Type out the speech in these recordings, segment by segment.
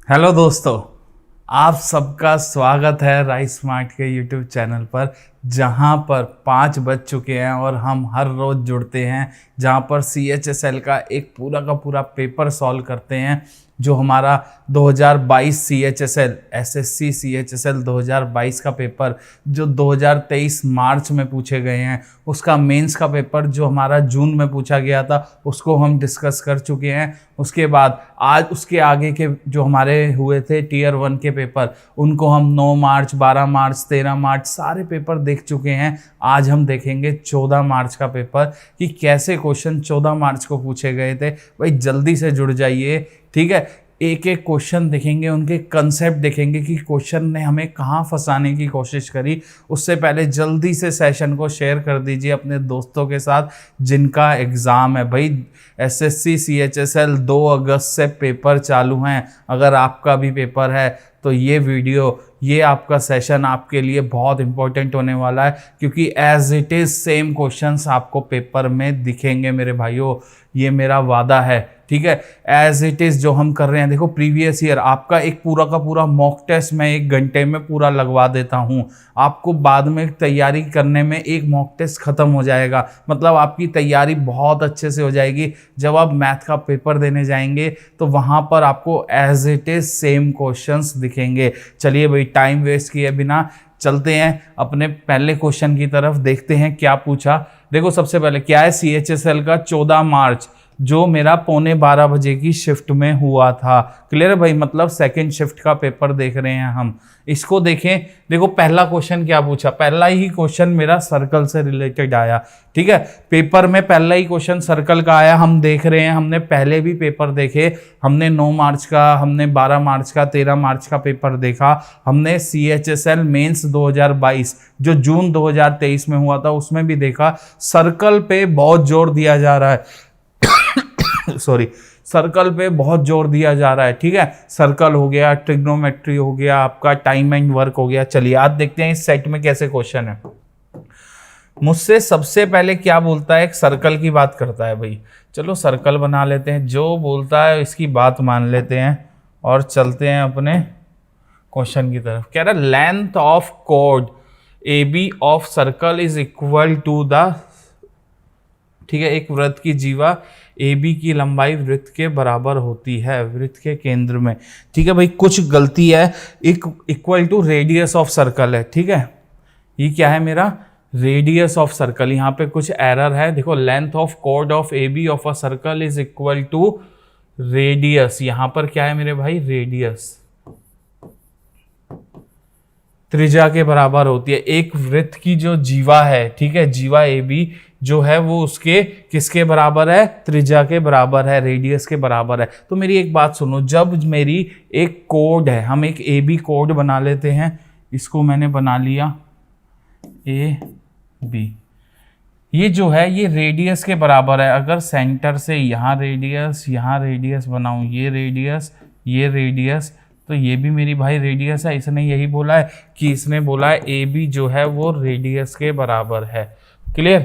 Hello दोस्तों, आप सबका स्वागत है राइस स्मार्ट के यूट्यूब चैनल पर, जहां पर 5 बज चुके हैं और हम हर रोज़ जुड़ते हैं, जहां पर CHSL का एक पूरा का पूरा पेपर सॉल्व करते हैं। जो हमारा 2022 CHSL SSC CHSL 2022 का पेपर जो 2023 मार्च में पूछे गए हैं, उसका मेंस का पेपर जो हमारा जून में पूछा गया था उसको हम डिस्कस कर चुके हैं। उसके बाद आज उसके आगे के जो हमारे हुए थे टीयर 1 के पेपर, उनको हम 9 मार्च 12 मार्च 13 मार्च सारे पेपर देख चुके हैं। आज हम देखेंगे 14 मार्च का पेपर कि कैसे क्वेश्चन 14 मार्च को पूछे गए थे। भाई जल्दी से जुड़ जाइए, ठीक है। एक एक क्वेश्चन देखेंगे, उनके कंसेप्ट देखेंगे कि क्वेश्चन ने हमें कहाँ फंसाने की कोशिश करी। उससे पहले जल्दी से सेशन को शेयर कर दीजिए अपने दोस्तों के साथ जिनका एग्ज़ाम है। भाई SSC CHSL 2 अगस्त से पेपर चालू हैं। अगर आपका भी पेपर है तो ये वीडियो, ये आपका सेशन आपके लिए बहुत इंपॉर्टेंट होने वाला है, क्योंकि as it is same questions आपको पेपर में दिखेंगे मेरे भाइयों। ये मेरा वादा है, ठीक है। एज इट इज़ जो हम कर रहे हैं, देखो प्रीवियस ईयर आपका एक पूरा का पूरा मॉक टेस्ट मैं 1 घंटे में पूरा लगवा देता हूँ। आपको बाद में तैयारी करने में एक मॉक टेस्ट ख़त्म हो जाएगा, मतलब आपकी तैयारी बहुत अच्छे से हो जाएगी। जब आप मैथ का पेपर देने जाएंगे तो वहाँ पर आपको as it is same questions दिखेंगे। चलिए भाई, टाइम वेस्ट किए बिना चलते हैं अपने पहले क्वेश्चन की तरफ, देखते हैं क्या पूछा। देखो सबसे पहले क्या है, CHSL का 14 मार्च जो मेरा 11:45 बजे की शिफ्ट में हुआ था। क्लियर है भाई, मतलब सेकंड शिफ्ट का पेपर देख रहे हैं हम। इसको देखें, देखो पहला क्वेश्चन क्या पूछा, पहला ही क्वेश्चन मेरा सर्कल से रिलेटेड आया, ठीक है। पेपर में पहला ही क्वेश्चन सर्कल का आया। हम देख रहे हैं, हमने पहले भी पेपर देखे, हमने 9 मार्च का, हमने 12 मार्च का, 13 मार्च का पेपर देखा। हमने CHSL मेंस 2022 जो जून 2023 में हुआ था उसमें भी देखा। सर्कल पे बहुत जोर दिया जा रहा है सॉरी, सर्कल पे बहुत जोर दिया जा रहा है, ठीक है। सर्कल हो गया, ट्रिग्नोमेट्री हो गया, आपका टाइम एंड वर्क हो गया। चलिए आज देखते हैं इस सेट में कैसे क्वेश्चन है। मुझसे सबसे पहले क्या बोलता है, एक सर्कल की बात करता है भाई। चलो सर्कल बना लेते हैं, जो बोलता है इसकी बात मान लेते हैं और चलते हैं अपने क्वेश्चन की तरफ। कह रहा है लेंथ ऑफ कोड AB of circle is equal to the, ठीक है, एक वृत्त की जीवा AB की लंबाई वृत्त के बराबर होती है वृत्त के केंद्र में, ठीक है भाई। कुछ गलती है, equal to radius of circle है, ठीक है। ये क्या है मेरा, रेडियस ऑफ सर्कल। यहाँ पे कुछ एरर है। देखो लेंथ ऑफ कोड of AB of a circle is equal to radius. यहाँ पर क्या है मेरे भाई, रेडियस त्रिज्या के बराबर होती है। एक वृत्त की जो जीवा है, ठीक है, जीवा AB जो है वो उसके किसके बराबर है, त्रिज्या के बराबर है, रेडियस के बराबर है। तो मेरी एक बात सुनो, जब मेरी एक कोड है, हम एक AB कोड बना लेते हैं। इसको मैंने बना लिया AB, ये जो है ये रेडियस के बराबर है। अगर सेंटर से यहाँ रेडियस बनाऊं, ये रेडियस, तो ये भी मेरी भाई रेडियस है। इसने यही बोला है कि इसने बोला है AB जो है वो रेडियस के बराबर है। क्लियर।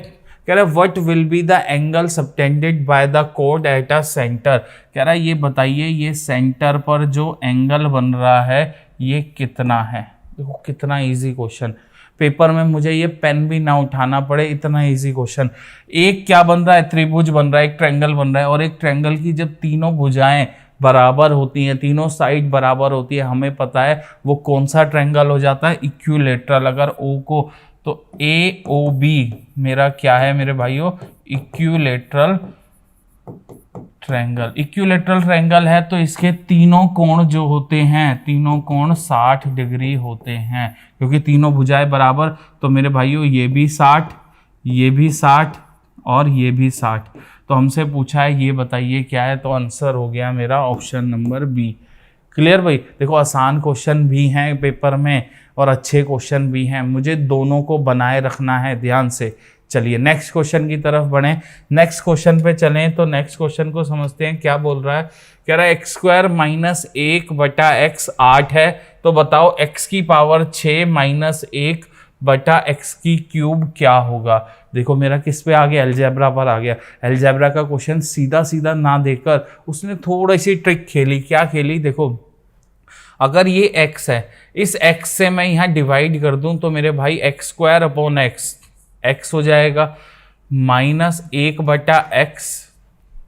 कह रहा है what will be the angle subtended by the code at a centre. कह रहा है ये बताइए, ये सेंटर पर जो एंगल बन रहा है ये कितना है। देखो कितना इजी क्वेश्चन, पेपर में मुझे ये पेन भी ना उठाना पड़े, इतना इजी क्वेश्चन। एक क्या बन रहा है, त्रिभुज बन रहा है, एक ट्रायंगल बन रहा है। और एक ट्रायंगल की जब तीनों भुजाएं बराबर होती हैं, तीनों साइड बराबर होती है, हमें पता है वो कौन सा ट्रायंगल हो जाता है, इक्विलैटरल। अगर O को, तो AOB मेरा क्या है मेरे भाइयों, इक्विलैटरल ट्रायंगल। इक्विलैटरल ट्रायंगल है तो इसके तीनों कोण जो होते हैं, तीनों कोण 60 डिग्री होते हैं, क्योंकि तीनों भुजाएं बराबर। तो मेरे भाइयों ये भी 60, ये भी 60 और ये भी 60। तो हमसे पूछा है ये बताइए क्या है, तो आंसर हो गया मेरा ऑप्शन नंबर B। क्लियर भाई। देखो आसान क्वेश्चन भी हैं पेपर में और अच्छे क्वेश्चन भी हैं, मुझे दोनों को बनाए रखना है ध्यान से। चलिए नेक्स्ट क्वेश्चन की तरफ बढ़ें, नेक्स्ट क्वेश्चन पे चलें। तो नेक्स्ट क्वेश्चन को समझते हैं, क्या बोल रहा है। कह रहा है x² - 1 बटा x 8 है, तो बताओ x की पावर 6 - 1 बटा x की क्यूब क्या होगा। देखो मेरा किस पे आ गया, अलजेब्रा पर आ गया। अलजेब्रा का क्वेश्चन सीधा सीधा ना देकर उसने थोड़ी सी ट्रिक खेली। क्या खेली, देखो अगर ये x है, इस x से मैं यहाँ डिवाइड कर दूं तो मेरे भाई x² अपॉन x हो जाएगा -1/x,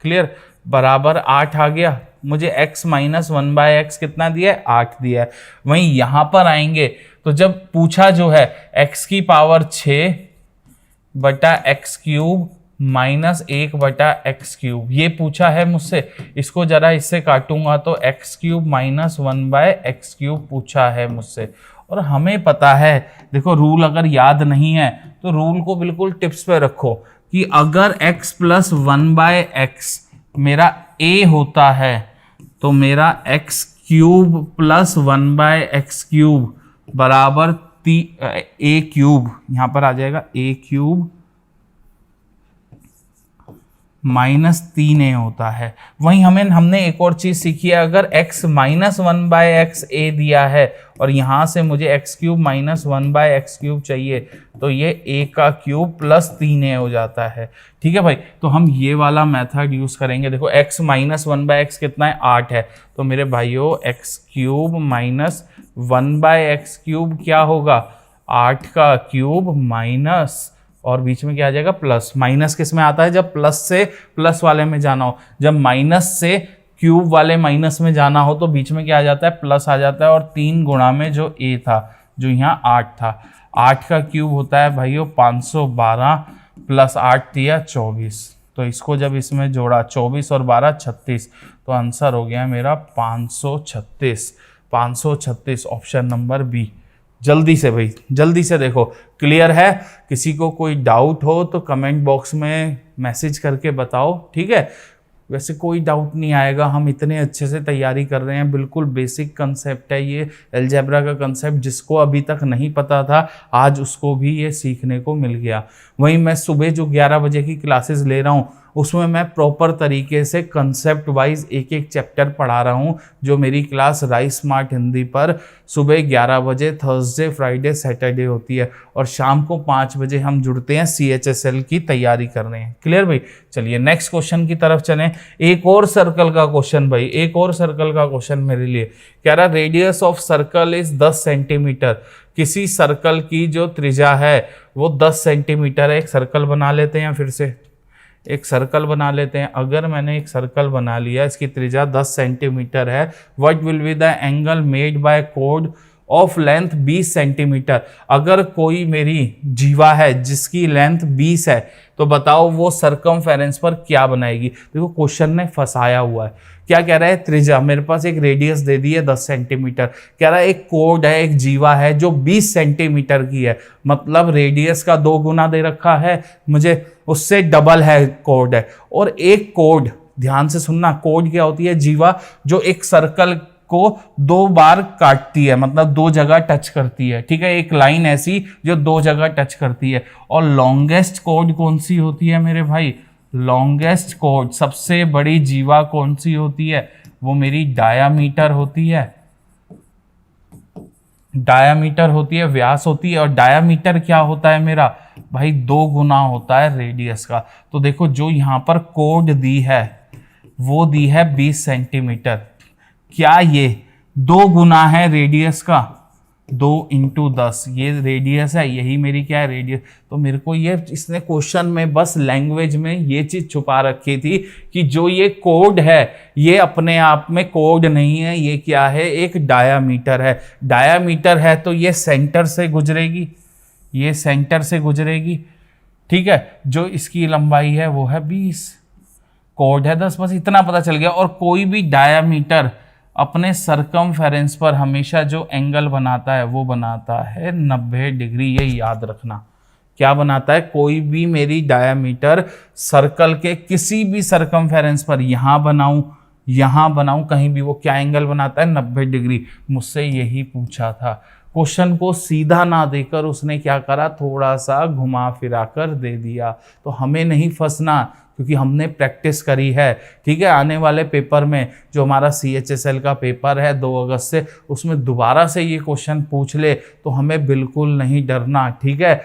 क्लियर, बराबर 8 आ गया। मुझे x -1/x कितना दिया है? 8 दिया है। वहीं यहां पर आएंगे तो जब पूछा जो है x की पावर 6/x³ -1/x³, ये पूछा है मुझसे। इसको जरा इससे काटूंगा तो x³ -1/x³ पूछा है मुझसे। और हमें पता है, देखो रूल अगर याद नहीं है तो रूल को बिल्कुल टिप्स पे रखो कि अगर x + 1/x मेरा a होता है तो मेरा x³ + 1/x³ बराबर a³, यहां पर आ जाएगा a³ -3a होता है। वहीं हमने एक और चीज सीखी है, अगर x -1/x a दिया है और यहां से मुझे x³ -1/x³ चाहिए तो ये a³ + 3a हो जाता है। ठीक है भाई, तो हम ये वाला मेथड यूज करेंगे। देखो x -1/x कितना है? 8 है। तो मेरे भाइयों x³ -1/x³ क्या होगा? 8 का क्यूब माइनस, और बीच में क्या आ जाएगा? प्लस। माइनस किस में आता है? जब प्लस से प्लस वाले में जाना हो। जब माइनस से क्यूब वाले माइनस में जाना हो तो बीच में क्या आ जाता है? प्लस आ जाता है। और 3 गुणा में जो a था, जो यहाँ 8 था, 8 का क्यूब होता है भाइयों 512 + 8 दिया 24। तो इसको जब इसमें जोड़ा 24 और 12 36, तो आंसर हो गया मेरा 536। 536 ऑप्शन नंबर बी। जल्दी से भाई, जल्दी से देखो, क्लियर है? किसी को कोई डाउट हो तो कमेंट बॉक्स में मैसेज करके बताओ, ठीक है? वैसे कोई डाउट नहीं आएगा, हम इतने अच्छे से तैयारी कर रहे हैं। बिल्कुल बेसिक कंसेप्ट है ये अलजेब्रा का कंसेप्ट, जिसको अभी तक नहीं पता था आज उसको भी ये सीखने को मिल गया। वहीं मैं सुबह जो 11 बजे की क्लासेस ले रहा हूँ उसमें मैं प्रॉपर तरीके से कंसेप्ट वाइज एक एक चैप्टर पढ़ा रहा हूँ, जो मेरी क्लास राइस स्मार्ट हिंदी पर सुबह 11 बजे थर्सडे, फ्राइडे, सैटरडे होती है, और शाम को 5 बजे हम जुड़ते हैं CHSL की तैयारी कर रहे हैं। क्लियर भाई? चलिए नेक्स्ट क्वेश्चन की तरफ चलें। एक और सर्कल का क्वेश्चन भाई, एक और सर्कल का क्वेश्चन मेरे लिए कह रहा, radius of circle is 10 centimetre. किसी सर्कल की जो त्रिज्या है वो 10 सेंटीमीटर है। एक सर्कल बना लेते हैं, फिर से एक सर्कल बना लेते हैं। अगर मैंने एक सर्कल बना लिया, इसकी त्रिज्या 10 सेंटीमीटर है, what will be the angle made by code of length 20 centimetre. अगर कोई मेरी जीवा है जिसकी लेंथ 20 है तो बताओ वो सरकमफेरेंस पर क्या बनाएगी। देखो क्वेश्चन ने फंसाया हुआ है। क्या कह रहा है? त्रिज्या, मेरे पास एक रेडियस दे दी है 10 सेंटीमीटर, कह रहा है एक कोड है, एक जीवा है जो 20 सेंटीमीटर की है, मतलब रेडियस का 2 गुना दे रखा है मुझे, उससे डबल है कोड है। और एक कोड, ध्यान से सुनना, कोड क्या होती है? जीवा जो एक सर्कल को 2 बार काटती है, मतलब 2 जगह टच करती है। ठीक है, एक लाइन ऐसी जो 2 जगह टच करती है। और लॉन्गेस्ट कोड कौन सी होती है मेरे भाई? लॉन्गेस्ट कोड, सबसे बड़ी जीवा कौन सी होती है? वो मेरी डायामीटर होती है। डायामीटर होती है, व्यास होती है। और डायामीटर क्या होता है मेरा भाई? 2 गुना होता है रेडियस का। तो देखो जो यहाँ पर कोड दी है वो दी है 20 सेंटीमीटर। क्या ये 2 गुना है रेडियस का? 2 × 10 ये रेडियस है, यही मेरी क्या है? रेडियस। तो मेरे को ये, इसने क्वेश्चन में बस लैंग्वेज में ये चीज छुपा रखी थी कि जो ये कोड है ये अपने आप में कोड नहीं है, ये क्या है? एक डायामीटर है। डायामीटर है तो ये सेंटर से गुजरेगी, ये सेंटर से गुजरेगी। ठीक है, जो इसकी लंबाई है वो है 20, कोड है 10, बस इतना पता चल गया। और कोई भी डायामीटर अपने सरकमफेरेंस पर हमेशा जो एंगल बनाता है वो बनाता है 90 डिग्री। ये याद रखना। क्या बनाता है? कोई भी मेरी डायामीटर सर्कल के किसी भी सरकमफेरेंस पर, यहां बनाऊं कहीं भी, वो क्या एंगल बनाता है? 90 डिग्री। मुझसे यही पूछा था। क्वेश्चन को सीधा ना देकर उसने क्या करा? थोड़ा सा घुमा फिरा कर दे दिया। तो हमें नहीं फंसना, क्योंकि हमने प्रैक्टिस करी है। ठीक है, आने वाले पेपर में जो हमारा CHSL का पेपर है 2 अगस्त से, उसमें दोबारा से ये क्वेश्चन पूछ ले तो हमें बिल्कुल नहीं डरना। ठीक है,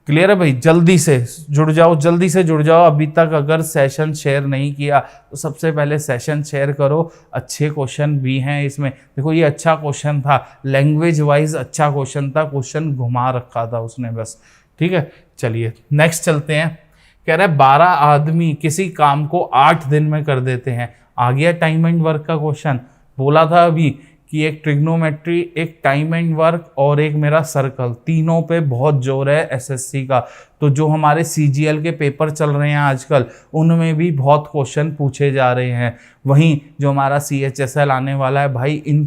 क्लियर है भाई? जल्दी से जुड़ जाओ, जल्दी से जुड़ जाओ। अभी तक अगर सेशन शेयर नहीं किया तो सबसे पहले सेशन शेयर करो। अच्छे क्वेश्चन भी हैं इसमें। देखो ये अच्छा क्वेश्चन था, लैंग्वेज वाइज अच्छा क्वेश्चन था, क्वेश्चन घुमा रखा था उसने बस। ठीक है, चलिए नेक्स्ट चलते हैं। कह रहा है 12 आदमी किसी काम को 8 दिन में कर देते हैं। आ गया टाइम एंड वर्क का क्वेश्चन। बोला था अभी कि एक ट्रिग्नोमेट्री, एक टाइम एंड वर्क और एक मेरा सर्कल, तीनों पे बहुत जोर है एसएससी का। तो जो हमारे सीजीएल के पेपर चल रहे हैं आजकल, उनमें भी बहुत क्वेश्चन पूछे जा रहे हैं। वहीं जो हमारा सीएचएसएल आने वाला है भाई, इन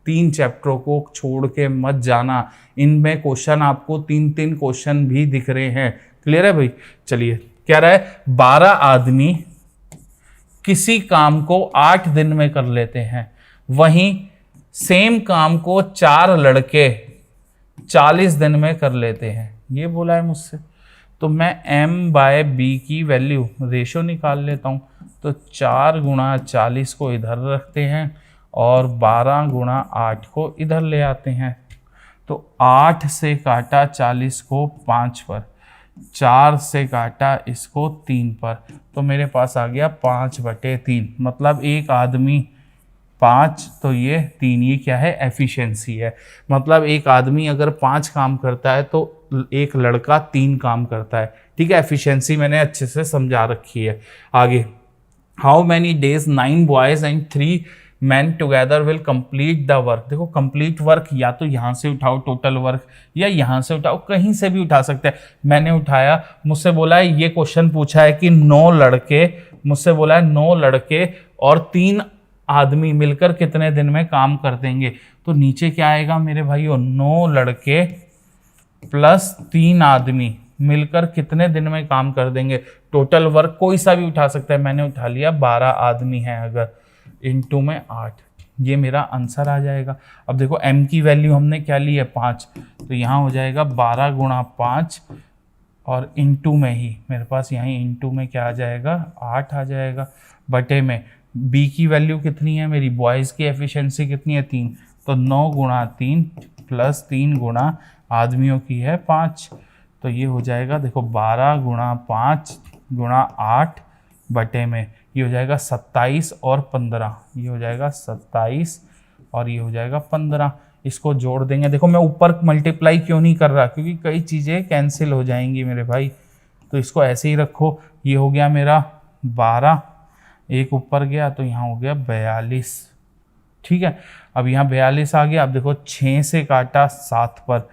3 चैप्टरों को छोड़ के मत जाना। इनमें क्वेश्चन आपको 3-3 क्वेश्चन भी दिख रहे हैं। क्लियर है भाई? चलिए, कह रहा है 12 आदमी किसी काम को 8 दिन में कर लेते हैं, वहीं सेम काम को 4 लड़के 40 दिन में कर लेते हैं। ये बोला है मुझसे। तो मैं m/b की वैल्यू रेशो निकाल लेता हूँ। तो 4 × 40 को इधर रखते हैं और 12 × 8 को इधर ले आते हैं। तो 8 से काटा 40 को 5 पर, 4 से काटा इसको 3 पर, तो मेरे पास आ गया 5/3। मतलब एक आदमी 5, तो ये 3, ये क्या है? एफिशिएंसी है। मतलब एक आदमी अगर 5 काम करता है तो एक लड़का 3 काम करता है। ठीक है, एफिशिएंसी मैंने अच्छे से समझा रखी है। आगे, how many days 9 boys and 3 man together will complete the work. देखो कंप्लीट वर्क या तो यहाँ से उठाओ टोटल वर्क, या यहाँ से उठाओ, कहीं से भी उठा सकते हैं। मैंने उठाया, मुझसे बोला है, ये क्वेश्चन पूछा है कि 9 लड़के, मुझसे बोला है 9 लड़के और 3 आदमी मिलकर कितने दिन में काम कर देंगे। तो नीचे क्या आएगा मेरे भाइयों? 9 लड़के प्लस 3 आदमी मिलकर कितने दिन में काम कर देंगे। टोटल वर्क कोई सा भी उठा सकता है, मैंने उठा लिया 12 आदमी हैं अगर, इनटू में 8, ये मेरा आंसर आ जाएगा। अब देखो m की वैल्यू हमने क्या ली है? 5, तो यहाँ हो जाएगा 12 × 5 और इनटू में ही मेरे पास यहीं इनटू में क्या आ जाएगा? 8 आ जाएगा। बटे में b की वैल्यू कितनी है मेरी? बॉयज़ की एफिशिएंसी कितनी है? 3, तो 9 × 3 प्लस 3 गुणा आदमियों की है 5, तो ये हो जाएगा देखो 12 × 5 × 8 बटे में ये हो जाएगा 27 और 15, ये हो जाएगा 27 और ये हो जाएगा 15। इसको जोड़ देंगे। देखो मैं ऊपर मल्टीप्लाई क्यों नहीं कर रहा? क्योंकि कई चीज़ें कैंसिल हो जाएंगी मेरे भाई, तो इसको ऐसे ही रखो। ये हो गया मेरा 12, एक ऊपर गया तो यहाँ हो गया 42। ठीक है, अब यहाँ 42 आ गया। अब देखो 6 से काटा 7 पर,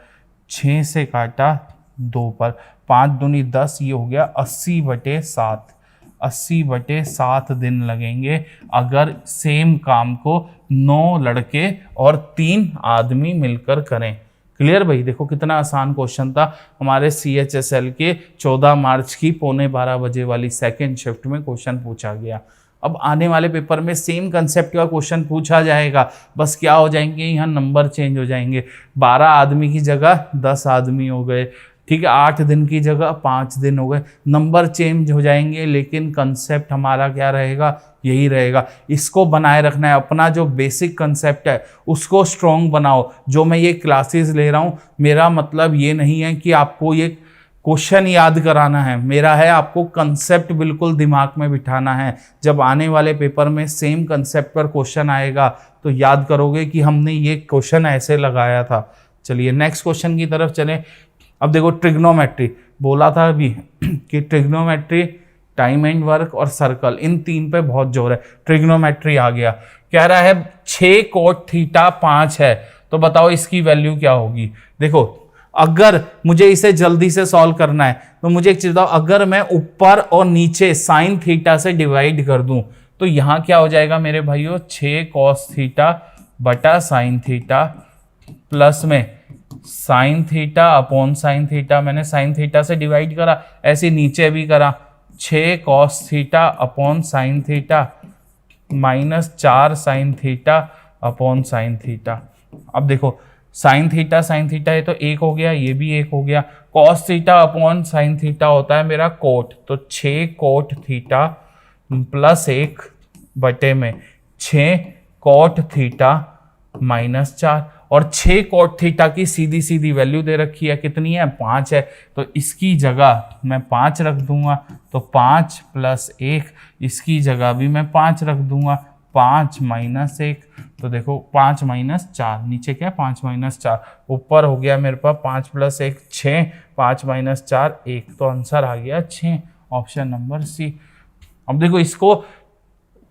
6 से काटा 2 पर, 5 दूनी 10, ये हो गया 80/7। 80/7 दिन लगेंगे अगर सेम काम को 9 लड़के और 3 आदमी मिलकर करें। क्लियर भाई? देखो कितना आसान क्वेश्चन था। हमारे CHSL के 14 मार्च की 11:15 बजे वाली सेकेंड शिफ्ट में क्वेश्चन पूछा गया। अब आने वाले पेपर में सेम कंसेप्ट का क्वेश्चन पूछा जाएगा, बस क्या हो जाएंगे? यहाँ नंबर चेंज हो जाएंगे। 12 आदमी की जगह 10 आदमी हो गए। ठीक है, 8 दिन की जगह 5 दिन हो गए। नंबर चेंज हो जाएंगे, लेकिन कंसेप्ट हमारा क्या रहेगा? यही रहेगा। इसको बनाए रखना है। अपना जो बेसिक कंसेप्ट है उसको स्ट्रॉन्ग बनाओ। जो मैं ये क्लासेस ले रहा हूँ, मेरा मतलब ये नहीं है कि आपको ये क्वेश्चन याद कराना है, मेरा है आपको कंसेप्ट बिल्कुल दिमाग में बिठाना है। जब आने वाले पेपर में सेम कंसेप्ट पर क्वेश्चन आएगा तो याद करोगे कि हमने ये क्वेश्चन ऐसे लगाया था। चलिए नेक्स्ट क्वेश्चन की तरफ चलें। अब देखो ट्रिग्नोमेट्री, बोला था अभी कि ट्रिग्नोमेट्री, टाइम एंड वर्क और सर्कल, इन 3 पे बहुत जोर है। ट्रिग्नोमेट्री आ गया। कह रहा है 6 cot थीटा 5 है, तो बताओ इसकी वैल्यू क्या होगी। देखो अगर मुझे इसे जल्दी से सॉल्व करना है तो मुझे एक चीज बताओ, अगर मैं ऊपर और नीचे साइन थीटा से डिवाइड कर दूं तो यहां क्या हो जाएगा मेरे भाइयों? 6 cos थीटा बटा साइन थीटा प्लस में sine theta upon sine theta. मैंने साइन थीटा से डिवाइड करा, ऐसे नीचे भी करा। 6 cos theta upon sine theta minus 4 sine theta upon sine theta. अब देखो साइन थीटा है तो 1 हो गया, ये भी 1 हो गया। Cos theta upon sine theta होता है मेरा कोट, तो 6 cot थीटा प्लस 1 बटे में 6 cot थीटा माइनस 4। और 6 cot थीटा की सीधी सीधी वैल्यू दे रखी है, कितनी है 5 है, तो इसकी जगह मैं 5 रख दूंगा, तो 5 + 1, इसकी जगह भी मैं 5 रख दूंगा, 5 - 1, तो देखो 5 - 4, नीचे क्या है 5 - 4, ऊपर हो गया मेरे पास 5 + 1 6, 5 - 4 1, तो आंसर आ गया 6, ऑप्शन नंबर सी। अब देखो इसको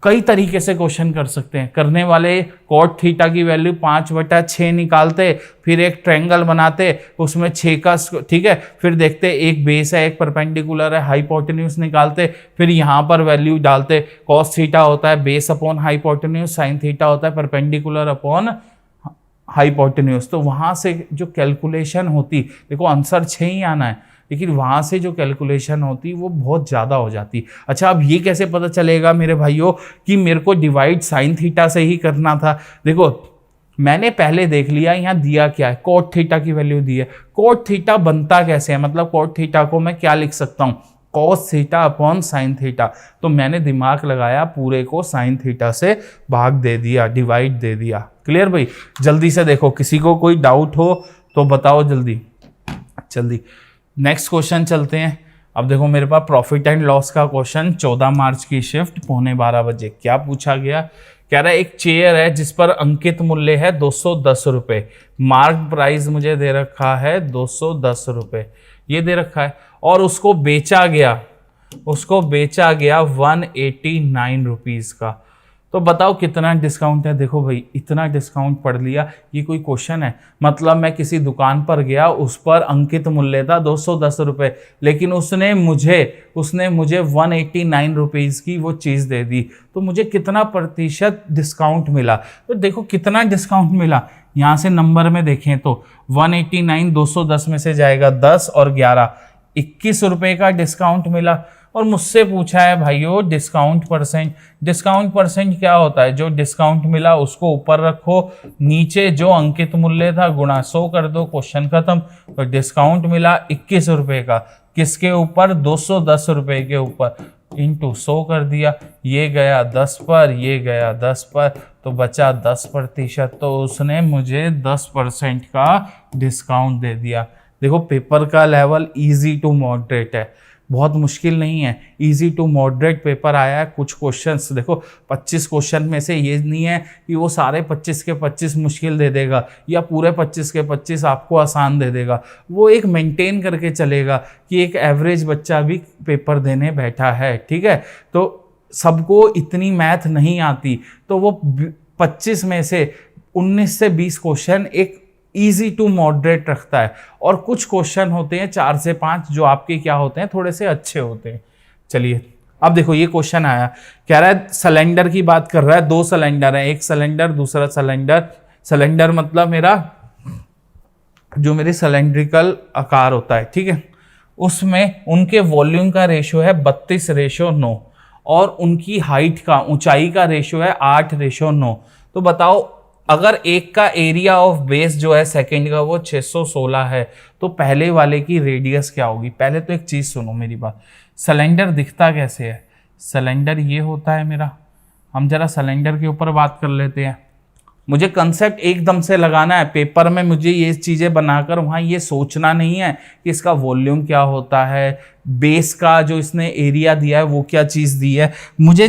कई तरीके से क्वेश्चन कर सकते हैं। करने वाले cot थीटा की वैल्यू 5/6 निकालते, फिर एक ट्रायंगल बनाते, उसमें 6 का, ठीक है, फिर देखते एक बेस है एक परपेंडिकुलर है, हाइपोटेन्यूज निकालते, फिर यहाँ पर वैल्यू डालते। cos थीटा होता है base upon hypotenuse, sine theta होता है परपेंडिकुलर अपॉन हाइपोटेन्यूज। तो वहाँ से जो कैलकुलेशन होती, देखो आंसर 6 ही आना है, लेकिन वहाँ से जो कैलकुलेशन होती वो बहुत ज़्यादा हो जाती। अच्छा, अब ये कैसे पता चलेगा मेरे भाइयों कि मेरे को डिवाइड साइन थीटा से ही करना था? देखो मैंने पहले देख लिया यहाँ दिया क्या है, cot थीटा की वैल्यू दी है। cot थीटा बनता कैसे है, मतलब cot थीटा को मैं क्या लिख सकता हूँ, cos theta upon sine theta. तो मैंने दिमाग लगाया, पूरे को साइन थीटा से भाग दे दिया, डिवाइड दे दिया। क्लियर भाई? जल्दी से देखो, किसी को कोई डाउट हो तो बताओ जल्दी जल्दी। नेक्स्ट क्वेश्चन चलते हैं। अब देखो मेरे पास प्रॉफिट एंड लॉस का क्वेश्चन, 14 मार्च की शिफ्ट 11:15 बजे। क्या पूछा गया? कह रहा है एक चेयर है जिस पर अंकित मूल्य है 210 रुपये, मार्क प्राइस मुझे दे रखा है 210 रुपये, ये दे रखा है, और उसको बेचा गया 189 रुपीज़ का। तो बताओ कितना डिस्काउंट है? देखो भाई इतना डिस्काउंट पढ़ लिया, ये कोई क्वेश्चन है? मतलब मैं किसी दुकान पर गया, उस पर अंकित मूल्य था 210 रुपये, लेकिन उसने मुझे 189 रुपीज़ की वो चीज़ दे दी, तो मुझे कितना प्रतिशत डिस्काउंट मिला? तो देखो कितना डिस्काउंट मिला, यहाँ से नंबर में देखें तो 189 210 में से जाएगा 10 और 11, 21 रुपये का डिस्काउंट मिला। और मुझसे पूछा है भाइयों डिस्काउंट परसेंट। डिस्काउंट परसेंट क्या होता है? जो डिस्काउंट मिला उसको ऊपर रखो, नीचे जो अंकित मूल्य था गुणा 100 कर दो, क्वेश्चन खत्म। तो डिस्काउंट मिला 21 रुपये का, किसके ऊपर? 210 रुपये के ऊपर, इंटू 100 कर दिया, ये गया 10 पर, ये गया 10 पर, तो बचा 10%। तो उसने मुझे 10% का डिस्काउंट दे दिया। देखो पेपर का लेवल इजी टू मॉडरेट है, बहुत मुश्किल नहीं है, इजी टू मॉडरेट पेपर आया है। कुछ क्वेश्चंस देखो 25 क्वेश्चन में से ये नहीं है कि वो सारे 25 के 25 मुश्किल दे देगा या पूरे 25 के 25 आपको आसान दे देगा। वो एक मेंटेन करके चलेगा कि एक एवरेज बच्चा भी पेपर देने बैठा है, ठीक है। तो सबको इतनी मैथ नहीं आती, तो वो 25 में से 19 से 20 क्वेश्चन एक इजी टू मॉडरेट रखता है, और कुछ क्वेश्चन होते हैं 4 से 5 जो आपके क्या होते हैं, थोड़े से अच्छे होते हैं। चलिए अब देखो ये क्वेश्चन आया, कह रहा है सिलेंडर की बात कर रहा है, 2 सिलेंडर है, एक सिलेंडर दूसरा सिलेंडर। सिलेंडर मतलब मेरा जो मेरी सिलेंड्रिकल आकार होता है, ठीक है, उसमें उनके वॉल्यूम का रेशियो है 32:9 और उनकी हाइट का, ऊंचाई का रेशियो है 8:9। तो बताओ अगर एक का एरिया ऑफ बेस जो है सेकंड का वो 616 है, तो पहले वाले की रेडियस क्या होगी? पहले तो एक चीज सुनो मेरी बात, सिलेंडर दिखता कैसे है? सिलेंडर ये होता है मेरा, हम जरा सिलेंडर के ऊपर बात कर लेते हैं। मुझे कंसेप्ट एकदम से लगाना है पेपर में, मुझे ये चीज़ें बनाकर वहाँ ये सोचना नहीं है कि इसका वॉल्यूम क्या होता है, बेस का जो इसने एरिया दिया है वो क्या चीज़ दी है। मुझे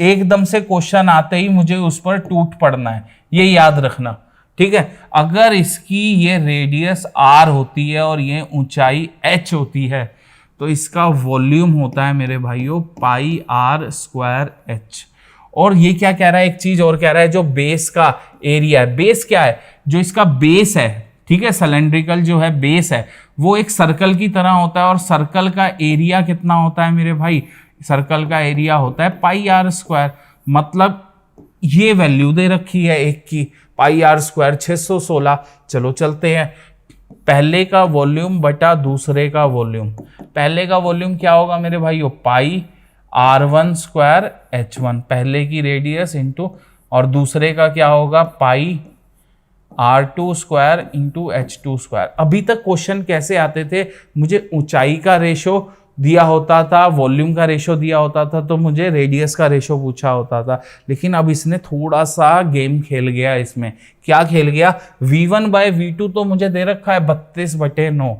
एकदम से क्वेश्चन आते ही मुझे उस पर टूट पड़ना है, ये याद रखना, ठीक है। अगर इसकी ये रेडियस r होती है और ये ऊंचाई h होती है, तो इसका वॉल्यूम होता है मेरे भाइयों πr²h। और ये क्या कह रहा है, एक चीज और कह रहा है, जो बेस का एरिया है, बेस क्या है? जो इसका बेस है, ठीक है, सिलेंड्रिकल जो है बेस है, वो एक सर्कल की तरह होता है, और सर्कल का एरिया कितना होता है मेरे भाई? सर्कल का एरिया होता है πr²। मतलब ये वैल्यू दे रखी है एक की, πr² 616। चलो चलते हैं, पहले का वॉल्यूम बटा दूसरे का वॉल्यूम। पहले का वॉल्यूम क्या होगा मेरे भाइयों? πr1² h1, पहले की रेडियस इंटू, और दूसरे का क्या होगा? πr2² into h2²। अभी तक क्वेश्चन कैसे आते थे? मुझे ऊंचाई का रेशो दिया होता था, वॉल्यूम का रेशो दिया होता था, तो मुझे रेडियस का रेशो पूछा होता था। लेकिन अब इसने थोड़ा सा गेम खेल गया। इसमें क्या खेल गया, V1/V2 तो मुझे दे रखा है 32/9,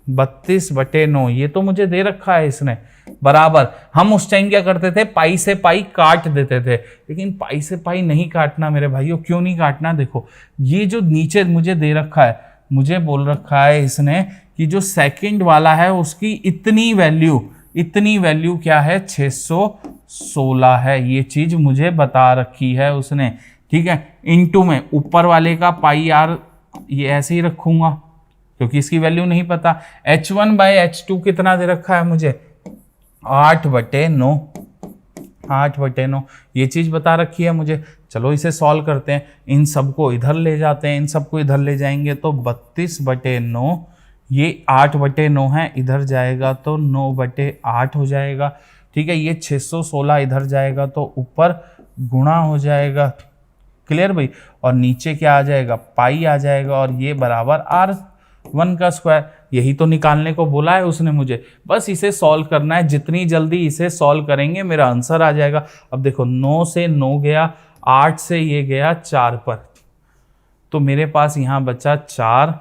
32/9 ये तो मुझे दे रखा है इसने, बराबर। हम उस टाइम क्या करते थे, पाई से पाई काट देते थे, लेकिन पाई से पाई नहीं काटना मेरे भाइयों। क्यों नहीं काटना, देखो ये जो नीचे मुझे दे रखा है, मुझे बोल रखा है इसने कि जो सेकंड वाला है उसकी इतनी वैल्यू क्या है, 616 है। ये चीज मुझे बता रखी है उसने, ठीक है। इनटू में ऊपर वाले का पाई आर ये ऐसे ही रखूंगा क्योंकि इसकी वैल्यू नहीं पता। H1/H2 कितना दे रखा है मुझे, 8/9, 8/9 ये चीज बता रखी है मुझे। चलो इसे सॉल्व करते हैं, इन सबको इधर ले जाते हैं, इन सबको इधर ले जाएंगे तो 32/9, ये 8/9 है, इधर जाएगा तो 9/8 हो जाएगा, ठीक है। ये 616 इधर जाएगा तो ऊपर गुणा हो जाएगा, क्लियर भाई। और नीचे क्या आ जाएगा, पाई आ जाएगा, और ये बराबर R1 का स्क्वायर। यही तो निकालने को बोला है उसने मुझे, बस इसे सॉल्व करना है। जितनी जल्दी इसे सॉल्व करेंगे मेरा आंसर आ जाएगा। अब देखो 9 से 9 गया, 8 से ये गया 4 पर, तो मेरे पास यहाँ बचा 4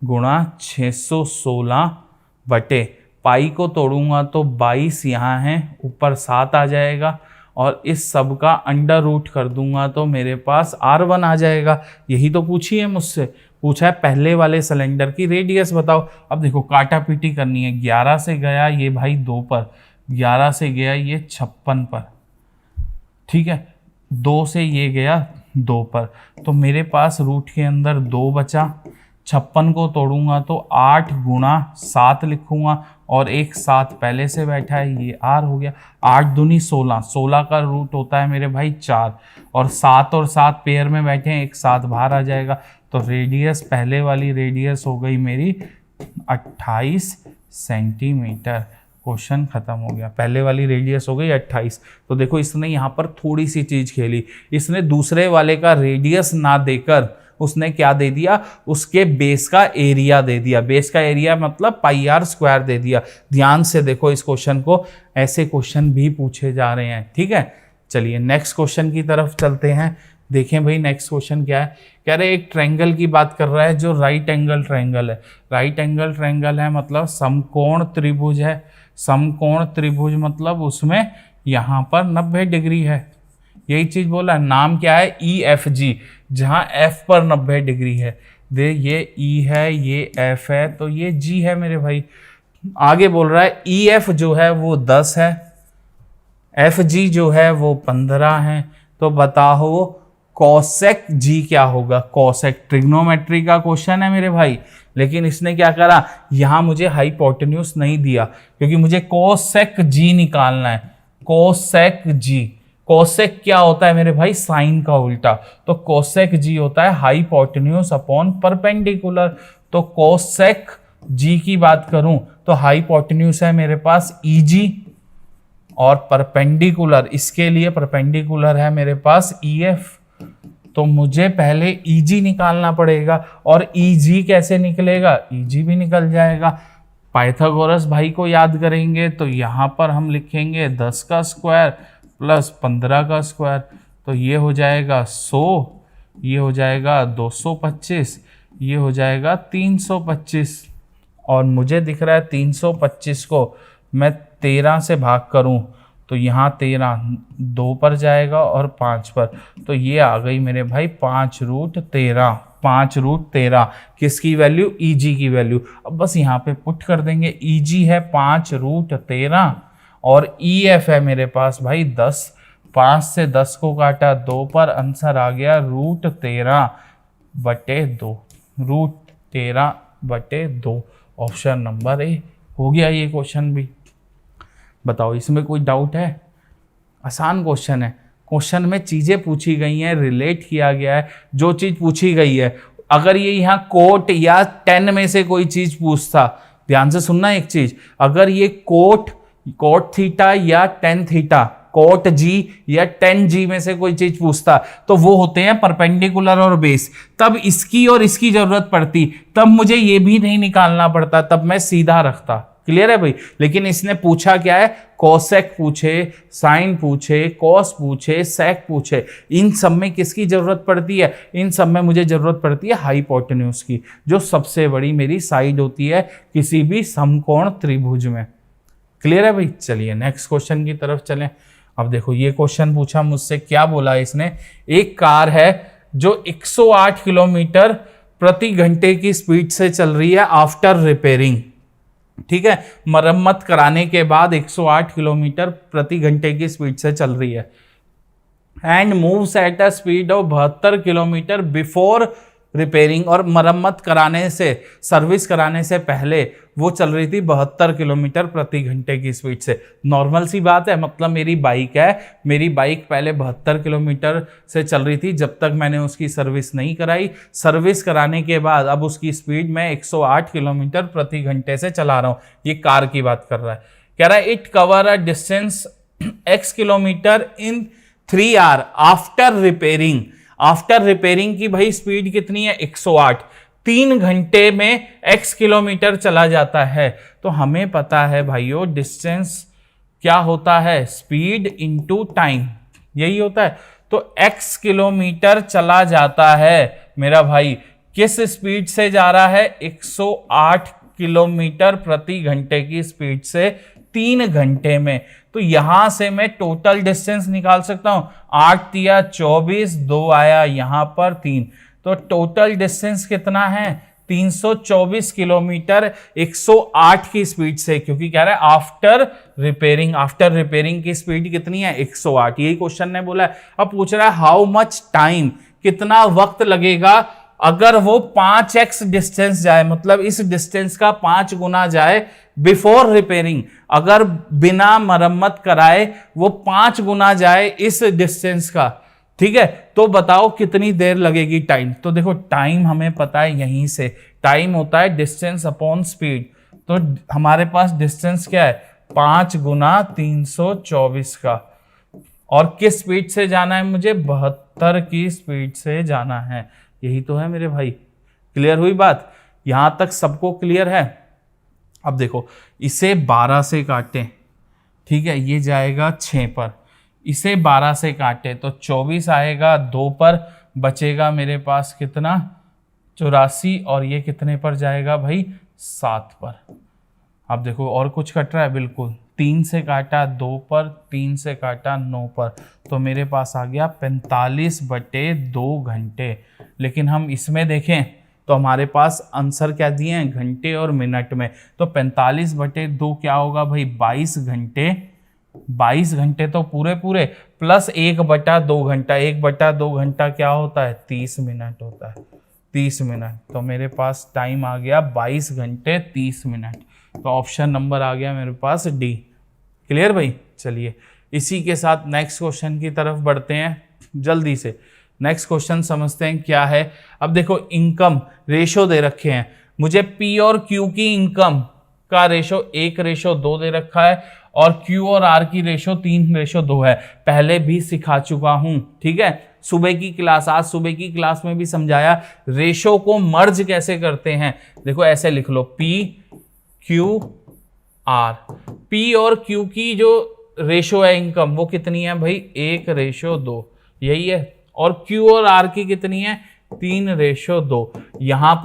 गुणा 616 बटे, पाई को तोड़ूंगा तो 22 यहाँ है, ऊपर 7 आ जाएगा, और इस सब का अंडर रूट कर दूंगा तो मेरे पास R1 आ जाएगा। यही तो पूछी है मुझसे, पूछा है पहले वाले सिलेंडर की रेडियस बताओ। अब देखो काटा पीटी करनी है, 11 से गया ये भाई 2 पर, 11 से गया ये 56 पर, ठीक है। 2 से ये गया 2 पर, तो मेरे पास रूट के अंदर 2 बचा। 56 को तोड़ूंगा तो 8 गुणा 7 लिखूंगा, और एक 7 पहले से बैठा है, ये R हो गया। 8 दूनी 16, 16 का रूट होता है मेरे भाई 4, और 7 और 7 पेयर में बैठे हैं, एक 7 बाहर आ जाएगा। तो रेडियस, पहले वाली रेडियस हो गई मेरी 28 सेंटीमीटर। क्वेश्चन खत्म हो गया, पहले वाली रेडियस हो गई 28। तो देखो इसने यहाँ पर थोड़ी सी चीज खेली, इसने दूसरे वाले का रेडियस ना देकर उसने क्या दे दिया, उसके बेस का एरिया दे दिया। बेस का एरिया मतलब पाई आर स्क्वायर दे दिया। ध्यान से देखो इस क्वेश्चन को, ऐसे क्वेश्चन भी पूछे जा रहे हैं, ठीक है। चलिए नेक्स्ट क्वेश्चन की तरफ चलते हैं। देखें भाई नेक्स्ट क्वेश्चन क्या है, कह रहे एक ट्रायंगल की बात कर रहा है जो राइट एंगल ट्रायंगल है। राइट एंगल ट्रायंगल है मतलब समकोण त्रिभुज है। समकोण त्रिभुज मतलब उसमें यहाँ पर 90 डिग्री है, यही चीज बोला है। नाम क्या है, EFG, जहां F पर 90 डिग्री है। दे ये E है, ये F है, तो ये G है मेरे भाई। आगे बोल रहा है EF जो है वो 10 है, FG जो है वो 15 है। तो बताओ कोसेक G क्या होगा। कोसेक ट्रिग्नोमेट्री का क्वेश्चन है मेरे भाई, लेकिन इसने क्या करा, यहां मुझे हाइपोटेन्यूज नहीं दिया क्योंकि मुझे कोसेक G निकालना है। कोसेक G, कोसेक क्या होता है मेरे भाई, साइन का उल्टा। तो कोसेक G होता है हाइपोटेन्यूज अपॉन परपेंडिकुलर। तो कोसेक G की बात करूं तो हाइपोटेन्यूज है मेरे पास EG, और परपेंडिकुलर, इसके लिए परपेंडिकुलर है मेरे पास EF। तो मुझे पहले EG निकालना पड़ेगा, और EG कैसे निकलेगा, EG भी निकल जाएगा। पाइथागोरस भाई को याद करेंगे तो यहां पर हम लिखेंगे 10 का स्क्वायर प्लस 15 का स्क्वायर, तो ये हो जाएगा 100, ये हो जाएगा 225, ये हो जाएगा 325। और मुझे दिख रहा है 325 को मैं 13 से भाग करूं तो यहाँ 13 2 पर जाएगा और 5 पर, तो ये आ गई मेरे भाई 5√13। 5√13 किसकी वैल्यू, EG की वैल्यू। अब बस यहाँ पे पुट कर देंगे, EG है 5√13 और EF है मेरे पास भाई 10। 5 से 10 को काटा 2 पर, आंसर आ गया √13/2। √13/2 ऑप्शन नंबर ए हो गया ये क्वेश्चन भी। बताओ इसमें कोई डाउट है, आसान क्वेश्चन है। क्वेश्चन में चीजें पूछी गई हैं, रिलेट किया गया है जो चीज पूछी गई है। अगर ये यहाँ कोट या 10 में से कोई चीज पूछता, ध्यान से सुनना एक चीज, अगर ये कोट थीटा या टेन थीटा, कोट जी या 10G में से कोई चीज पूछता तो वो होते हैं परपेंडिकुलर और बेस, तब इसकी और इसकी जरूरत पड़ती, तब मुझे ये भी नहीं निकालना पड़ता, तब मैं सीधा रखता। क्लियर है भाई। लेकिन इसने पूछा क्या है, कोसेक पूछे, साइन पूछे, कॉस पूछे, सेक पूछे, इन सब में किसकी जरूरत पड़ती है, इन सब में मुझे जरूरत पड़ती है हाइपोटेन्यूज की, जो सबसे बड़ी मेरी साइड होती है किसी भी समकोण त्रिभुज में। क्लियर है भाई। चलिए नेक्स्ट क्वेश्चन की तरफ चलें। अब देखो ये क्वेश्चन पूछा मुझसे, क्या बोला इसने, एक कार है जो 108 किलोमीटर प्रति घंटे की स्पीड से चल रही है आफ्टर रिपेयरिंग, ठीक है, मरम्मत कराने के बाद 108 किलोमीटर प्रति घंटे की स्पीड से चल रही है, and moves at a speed of 72 kilometre before repairing, और मरम्मत कराने से, सर्विस कराने से पहले वो चल रही थी 72 किलोमीटर प्रति घंटे की स्पीड से। नॉर्मल सी बात है, मतलब मेरी बाइक है, मेरी बाइक पहले 72 किलोमीटर से चल रही थी जब तक मैंने उसकी सर्विस नहीं कराई। सर्विस कराने के बाद अब उसकी स्पीड मैं 108 किलोमीटर प्रति घंटे से चला रहा हूँ। ये कार की बात कर रहा है। कह रहा है it cover a distance x kilometre in 3 hour after repairing. After repairing की भाई स्पीड कितनी है, 108, 3 घंटे में x किलोमीटर चला जाता है। तो हमें पता है भाइयों डिस्टेंस क्या होता है, स्पीड इनटू टाइम, यही होता है। तो x किलोमीटर चला जाता है मेरा भाई, किस स्पीड से जा रहा है, 108 किलोमीटर प्रति घंटे की स्पीड से 3 घंटे में। तो यहां से मैं टोटल डिस्टेंस निकाल सकता हूं, 8 तिया 24, 2 आया यहां पर 3, तो टोटल डिस्टेंस कितना है, 324 किलोमीटर 108 की स्पीड से, क्योंकि कह रहा है आफ्टर रिपेयरिंग। आफ्टर रिपेयरिंग की स्पीड कितनी है, 108, यही क्वेश्चन ने बोला है। अब पूछ रहा है हाउ मच टाइम, कितना वक्त लगेगा अगर वो 5x डिस्टेंस जाए, मतलब इस डिस्टेंस का 5 गुना जाए बिफोर रिपेयरिंग, अगर बिना मरम्मत कराए वो 5 गुना जाए इस डिस्टेंस का, ठीक है, तो बताओ कितनी देर लगेगी टाइम। तो देखो टाइम हमें पता है, यहीं से टाइम होता है डिस्टेंस अपॉन स्पीड। तो हमारे पास डिस्टेंस क्या है, 5 गुना 324 का, और किस स्पीड से जाना है मुझे, 72 की स्पीड से जाना है। यही तो है मेरे भाई। क्लियर हुई बात, यहां तक सबको क्लियर है। अब देखो इसे 12 से काटें, ठीक है, ये जाएगा 6 पर, इसे 12 से काटे तो 24 आएगा, 2 पर बचेगा मेरे पास कितना, 84, और ये कितने पर जाएगा भाई, 7 पर। अब देखो और कुछ कट रहा है, बिल्कुल 3 से काटा 2 पर, 3 से काटा 9 पर, तो मेरे पास आ गया 45/2 घंटे। लेकिन हम इसमें देखें तो हमारे पास आंसर क्या दिए हैं, घंटे और मिनट में, तो 45/2 क्या होगा भाई, 22 घंटे। 22 घंटे तो पूरे पूरे, प्लस 1/2 घंटा, 1/2 घंटा क्या होता है, 30 मिनट होता है, 30 मिनट। तो मेरे पास टाइम आ गया 22 घंटे 30 मिनट। तो ऑप्शन नंबर आ गया मेरे पास डी। क्लियर भाई। चलिए इसी के साथ नेक्स्ट क्वेश्चन की तरफ बढ़ते हैं जल्दी से। नेक्स्ट क्वेश्चन समझते हैं क्या है। अब देखो इनकम रेशो दे रखे हैं मुझे, पी और क्यू की इनकम का रेशो 1:2 दे रखा है, और क्यू और आर की रेशो 3:2 है। पहले भी सिखा चुका हूं, ठीक है, सुबह की क्लास, आज सुबह की क्लास में भी समझाया रेशो को मर्ज कैसे करते हैं। देखो ऐसे लिख लो, पी क्यू आर, पी और क्यू की जो रेशो है इनकम वो कितनी है भाई, 1:2, यही है, और क्यू और आर की कितनी है, 3:2। यहां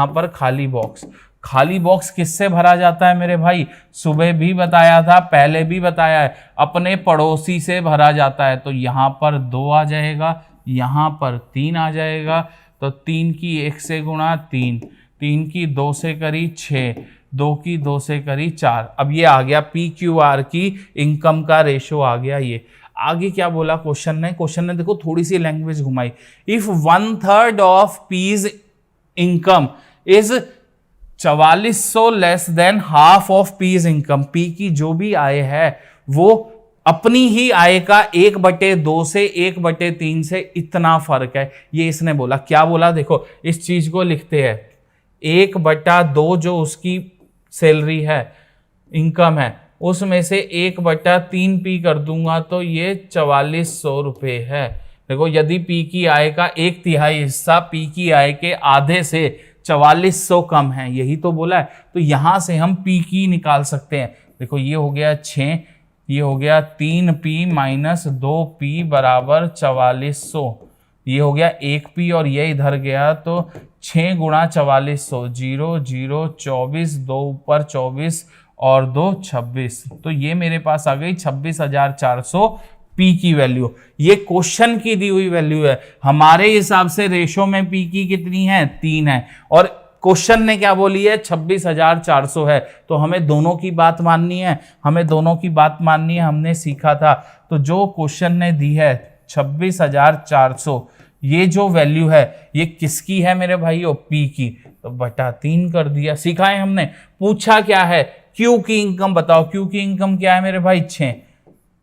पर खाली बॉक्स, खाली बॉक्स किससे भरा जाता है मेरे भाई, सुबह भी बताया था, पहले भी बताया है, अपने पड़ोसी से भरा जाता है। तो यहां पर 2 आ जाएगा, यहां पर 3 आ जाएगा, तो 3 की 1 से गुणा 3, 3 की 2 से करी 6, 2 की 2 से करी 4। अब ये आ गया पी क्यू आर की इनकम का रेशो आ गया। ये आगे क्या बोला क्वेश्चन ने देखो थोड़ी सी लैंग्वेज घुमाई, if 1/3 of P's income is 4400 less than half of P's income, P की जो भी आय है वो अपनी ही आय का 1/2 से 1/3 से इतना फर्क है, ये इसने बोला। क्या बोला देखो, इस चीज को लिखते हैं, 1/2 जो उसकी सैलरी है, इनकम है, उसमें से 1/3 पी कर दूंगा तो ये 4400 रुपये है। देखो यदि पी की आय का 1/3 हिस्सा पी की आय के आधे से 4400 कम है, यही तो बोला है। तो यहां से हम P की निकाल सकते हैं। देखो ये हो गया 6, ये हो गया 3P माइनस 2P बराबर 4400, ये हो गया 1P और ये इधर गया तो 6 गुणा 4400, 0 0 24, 2 ऊपर 24 और 2 26, तो ये मेरे पास आ गई 26,400 P की वैल्यू। ये क्वेश्चन की दी हुई वैल्यू है। हमारे हिसाब से रेशो में P की कितनी है, 3 है, और क्वेश्चन ने क्या बोली है, 26,400 है। तो हमें दोनों की बात माननी है, हमें दोनों की बात माननी है। हमने सीखा था, तो जो क्वेश्चन ने दी है 26,400, ये जो वैल्यू है ये किसकी है मेरे भाइयों, P की, तो बटा 3 कर दिया। सीखा है हमने। पूछा क्या है, Q की इनकम बताओ। Q की इनकम क्या है मेरे भाई, 6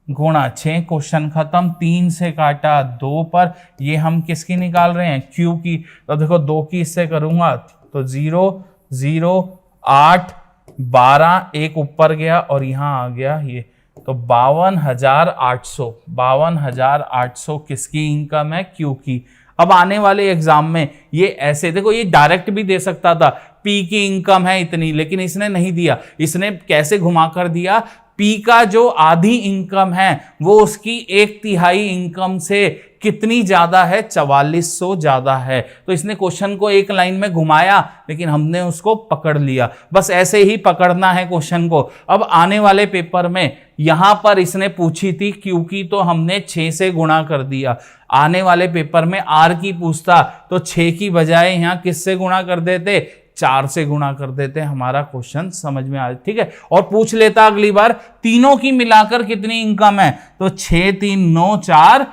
गुणा 6, क्वेश्चन खत्म। 3 से काटा 2 पर, ये हम किसकी निकाल रहे हैं, Q की। तो देखो 2 की इससे करूंगा तो 0 0 8 12, एक ऊपर गया और यहां आ गया ये, तो 52,800, 52,800 किसकी इनकम है, Q की। अब आने वाले एग्जाम में ये ऐसे देखो, ये डायरेक्ट भी दे सकता था, P की इनकम है इतनी, लेकिन इसने नहीं दिया। इसने कैसे घुमा कर दिया, P का जो आधी इनकम है वो उसकी 1/3 इनकम से कितनी ज्यादा है, 4400 ज्यादा है। तो इसने क्वेश्चन को एक लाइन में घुमाया, लेकिन हमने उसको पकड़ लिया। बस ऐसे ही पकड़ना है क्वेश्चन को। अब आने वाले पेपर में यहां पर इसने पूछी थी Q की, तो हमने 6 से गुणा कर दिया। आने वाले पेपर में R की पूछता तो 6 की बजाय यहां किससे गुणा कर देते, 4 से गुणा कर देते, हमारा क्वेश्चन समझ में आ, ठीक है। और पूछ लेता अगली बार तीनों की मिलाकर कितनी इनकम है, तो 6 3 9 4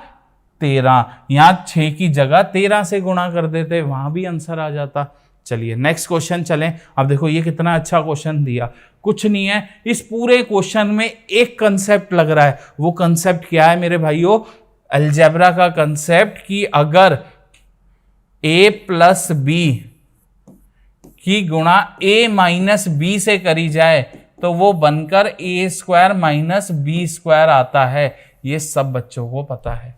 13, यहां 6 की जगह 13 से गुणा कर देते, वहां भी आंसर आ जाता। चलिए नेक्स्ट क्वेश्चन चलें। अब देखो ये कितना अच्छा क्वेश्चन दिया, कुछ नहीं है, इस पूरे क्वेश्चन में एक कंसेप्ट लग रहा है। वो कंसेप्ट क्या है मेरे भाइयों, अलजेब्रा का कंसेप्ट, कि अगर a प्लस बी की गुणा a माइनस बी से करी जाए तो वो बनकर a square minus B square आता है। ये सब बच्चों को पता है,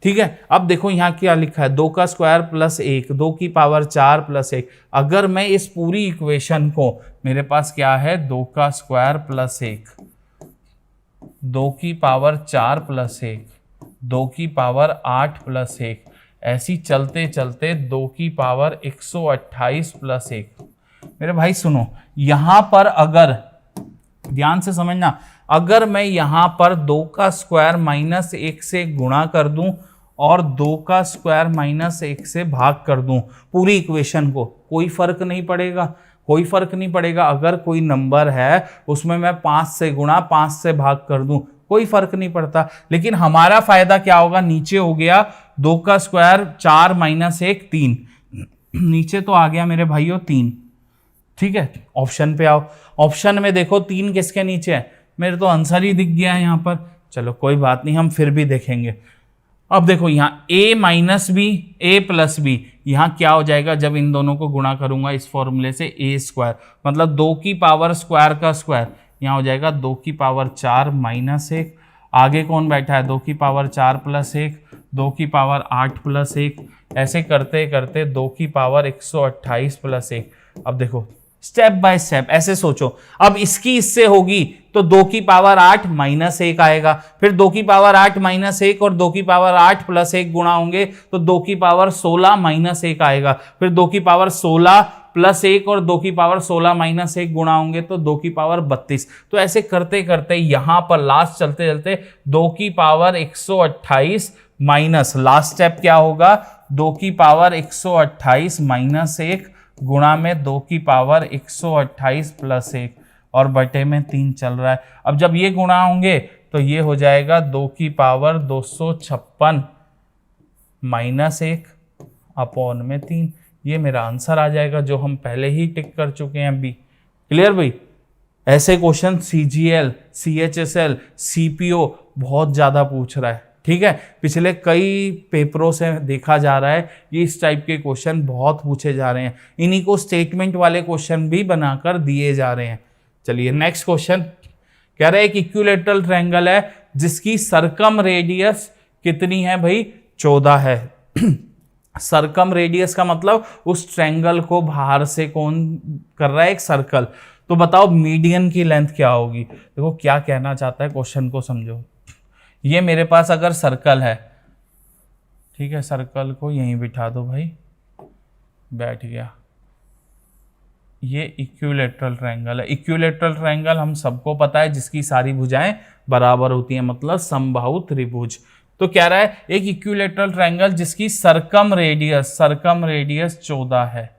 ठीक है। अब देखो यहां क्या लिखा है, 2 का स्क्वायर प्लस 1, 2 की पावर 4 प्लस 1। अगर मैं इस पूरी इक्वेशन को, मेरे पास क्या है, 2 का स्क्वायर प्लस 1, 2 की पावर 4 प्लस 1, 2 की पावर 8 प्लस 1, ऐसी चलते चलते 2 की पावर 128 प्लस 1। मेरे भाई सुनो, यहां पर अगर ध्यान से समझना, अगर मैं यहां पर 2 का स्क्वायर माइनस 1 से गुणा कर दूं और 2 का स्क्वायर माइनस 1 से भाग कर दूं पूरी इक्वेशन को, कोई फर्क नहीं पड़ेगा, कोई फर्क नहीं पड़ेगा। अगर कोई नंबर है उसमें मैं 5 से गुणा 5 से भाग कर दूं, कोई फर्क नहीं पड़ता। लेकिन हमारा फायदा क्या होगा, नीचे हो गया 2 का स्क्वायर 4 माइनस 1 3, नीचे तो आ गया मेरे भाइयों 3, ठीक है। ऑप्शन पे आओ, ऑप्शन में देखो 3 किसके नीचे है, मेरे तो आंसर ही दिख गया है यहाँ पर। चलो कोई बात नहीं, हम फिर भी देखेंगे। अब देखो यहाँ a minus B, a plus B, यहाँ क्या हो जाएगा, जब इन दोनों को गुणा करूंगा इस फॉर्मूले से, a स्क्वायर मतलब 2 की पावर स्क्वायर का स्क्वायर, यहाँ हो जाएगा 2 की पावर 4 माइनस 1, आगे कौन बैठा है, 2 की पावर 4 प्लस 1, 2 की पावर 8 प्लस 1, ऐसे करते करते 2 की पावर 128 प्लस 1। अब देखो स्टेप बाय स्टेप ऐसे सोचो, अब इसकी इससे होगी तो 2 की पावर 8 माइनस 1 आएगा, फिर 2 की पावर 8 माइनस 1 और 2 की पावर 8 प्लस 1 गुणा होंगे तो 2 की पावर 16 माइनस 1 आएगा, फिर 2 की पावर 16 प्लस 1 और 2 की पावर 16 माइनस 1 गुणा होंगे तो 2 की पावर 32। तो ऐसे करते करते यहां पर लास्ट चलते चलते 2 की पावर 128 माइनस, लास्ट स्टेप क्या होगा, 2 की पावर 128 माइनस 1 गुणा में 2 की पावर 128 प्लस 1 और बटे में 3 चल रहा है। अब जब ये गुणा होंगे तो ये हो जाएगा 2 की पावर 256 माइनस 1 अपॉन में 3। ये मेरा आंसर आ जाएगा जो हम पहले ही टिक कर चुके हैं, बी। क्लियर भाई? ऐसे क्वेश्चन CGL, CHSL, CPO बहुत ज़्यादा पूछ रहा है, ठीक है। पिछले कई पेपरों से देखा जा रहा है ये इस टाइप के क्वेश्चन बहुत पूछे जा रहे हैं, इन्हीं को स्टेटमेंट वाले क्वेश्चन भी बनाकर दिए जा रहे हैं। चलिए नेक्स्ट क्वेश्चन कह रहे हैं कि इक्विलैटरल ट्रायंगल है जिसकी सरकम रेडियस कितनी है भाई, 14 है। सरकम रेडियस का मतलब उस ट्रायंगल को बाहर से कौन कर रहा है, एक सर्कल। तो बताओ मीडियन की लेंथ क्या होगी। देखो क्या कहना चाहता है, क्वेश्चन को समझो। ये मेरे पास अगर सर्कल है, ठीक है, सर्कल को यहीं बिठा दो भाई, बैठ गया। ये इक्विलेटरल ट्रायंगल है। इक्विलेटरल ट्रायंगल हम सबको पता है जिसकी सारी भुजाएं बराबर होती हैं, मतलब समबाहु त्रिभुज। तो कह रहा है एक इक्विलेटरल ट्रायंगल जिसकी सरकम रेडियस 14 है,